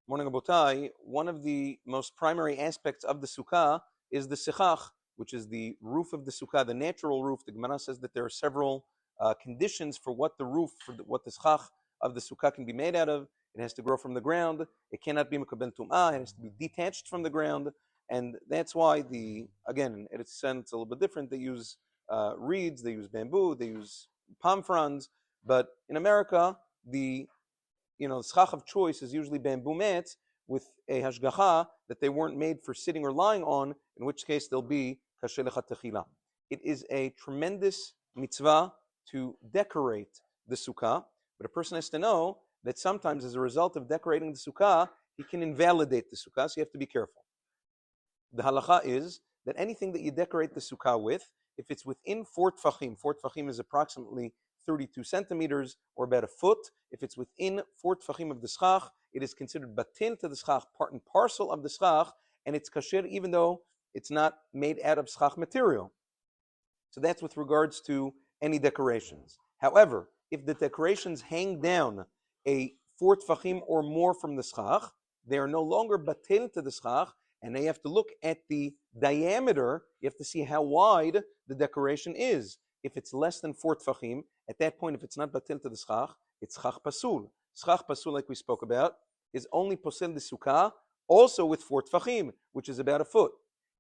Morning, Abotai. One of the most primary aspects of the Sukkah is the Sechach, which is the roof of the Sukkah, the natural roof. The Gemara says that there are several conditions for what the roof, what the Sechach of the Sukkah can be made out of. It has to grow from the ground. It cannot be mekabel tum'ah. It has to be detached from the ground. And that's why again, in its sense, a little bit different. They use reeds, they use bamboo, they use palm fronds. But in America, the schach of choice is usually bamboo mats with a hashgacha that they weren't made for sitting or lying on, in which case they'll be kasher lechatechila. It is a tremendous mitzvah to decorate the sukkah, but a person has to know that sometimes as a result of decorating the sukkah, he can invalidate the sukkah, so you have to be careful. The halacha is that anything that you decorate the sukkah with, if it's within 4 tfachim is approximately 32 centimeters or about a foot. If it's within 4 tfachim of the schach, it is considered batil to the schach, part and parcel of the schach, and it's kasher even though it's not made out of schach material. So that's with regards to any decorations. However, if the decorations hang down a 4 tfachim or more from the schach, they are no longer batil to the schach, and now you have to look at the diameter. You have to see how wide the decoration is. If it's less than 4 tfachim, at that point, if it's not batil to the schach, it's schach pasul. Schach pasul, like we spoke about, is only posel the sukkah, also with 4 tfachim, which is about a foot.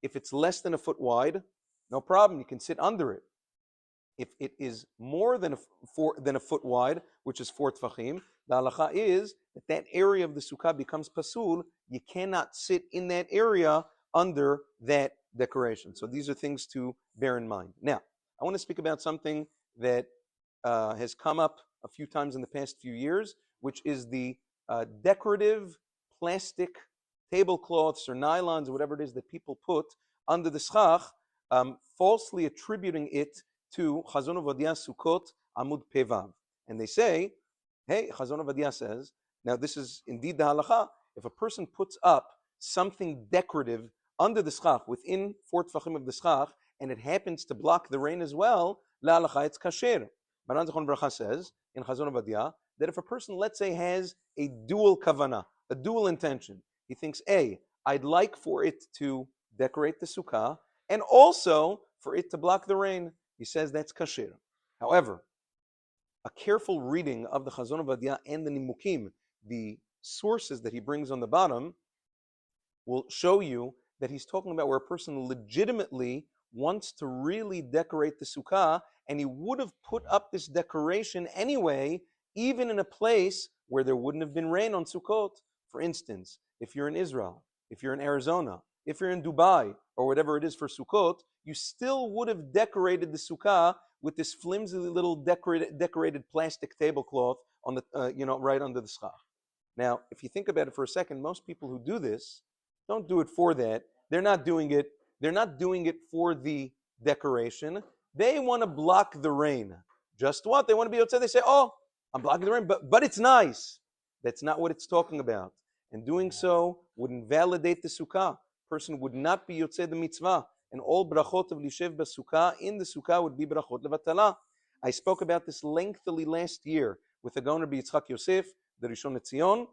If it's less than a foot wide, no problem, you can sit under it. If it is more than a foot wide, which is 4 tfachim, the halacha is that area of the sukkah becomes pasul. You cannot sit in that area under that decoration. So these are things to bear in mind. Now, I want to speak about something that has come up a few times in the past few years, which is the decorative plastic tablecloths or nylons or whatever it is that people put under the schach, falsely attributing it to Chazon Ovadia Sukkot Amud Pevav. And they say, hey, Chazon Ovadia says, now this is indeed the halacha, if a person puts up something decorative under the schach, within 4 tfachim of the schach, and it happens to block the rain as well, la halacha, it's kasher. Maran Zechron Bracha says in Chazon Ovadia that if a person, let's say, has a dual kavana, a dual intention, he thinks, A, I'd like for it to decorate the sukkah, and also for it to block the rain. He says that's kasher. However, a careful reading of the Chazon Ovadia and the Nimukim, the sources that he brings on the bottom, will show you that he's talking about where a person legitimately wants to really decorate the sukkah, and he would have put up this decoration anyway, even in a place where there wouldn't have been rain on Sukkot. For instance, if you're in Israel, if you're in Arizona, if you're in Dubai, or whatever it is for Sukkot, you still would have decorated the sukkah with this flimsy little decorated plastic tablecloth on the right under the schach. Now, if you think about it for a second, most people who do this don't do it for that. They're not doing it for the decoration. They want to block the rain. Just what? They want to be outside. They say, oh, I'm blocking the rain, but it's nice. That's not what it's talking about. And doing so would invalidate the sukkah. Person would not be yotzei the mitzvah. And all brachot of lishev b'sukkah in the sukkah would be brachot levatala. I spoke about this lengthily last year with the Gaoner B'Yitzchak Yosef, the Rishon LeZion,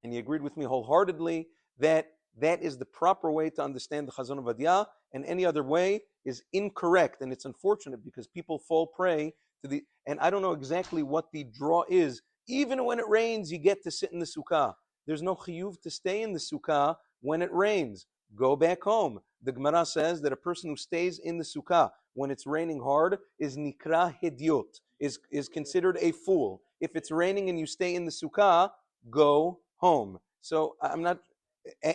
and he agreed with me wholeheartedly that that is the proper way to understand the Chazon Ovadia, and any other way is incorrect. And it's unfortunate because people fall prey to and I don't know exactly what the draw is. Even when it rains, you get to sit in the sukkah. There's no chiyuv to stay in the sukkah when it rains. Go back home. The Gemara says that a person who stays in the sukkah when it's raining hard is nikra hediot, is considered a fool. If it's raining and you stay in the sukkah, go home. So I'm not.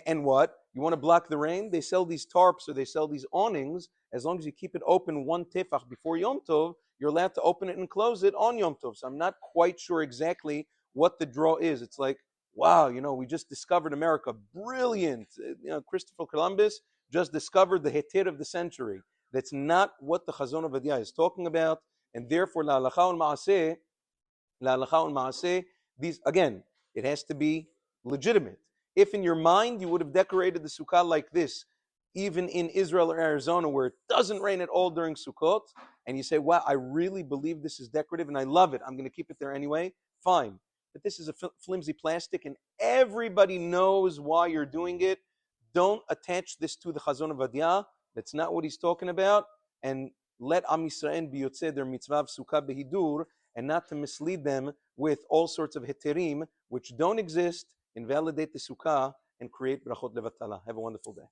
And what? You want to block the rain? They sell these tarps or they sell these awnings. As long as you keep it open 1 tefach before Yom Tov, you're allowed to open it and close it on Yom Tov. So I'm not quite sure exactly what the draw is. It's like, wow, we just discovered America. Brilliant. Christopher Columbus just discovered the heter of the century. That's not what the Chazon Ovadia is talking about. And therefore, la halacha ul ma'aseh, these, again, it has to be legitimate. If in your mind you would have decorated the sukkah like this, even in Israel or Arizona where it doesn't rain at all during Sukkot, and you say, wow, I really believe this is decorative and I love it, I'm going to keep it there anyway, fine. that this is a flimsy plastic and everybody knows why you're doing it. Don't attach this to the Chazon Ovadia. That's not what he's talking about. And let Am Yisrael be yotzeh their mitzvah of Sukkah behidur, and not to mislead them with all sorts of heterim which don't exist, invalidate the Sukkah, and create brachot levatala. Have a wonderful day.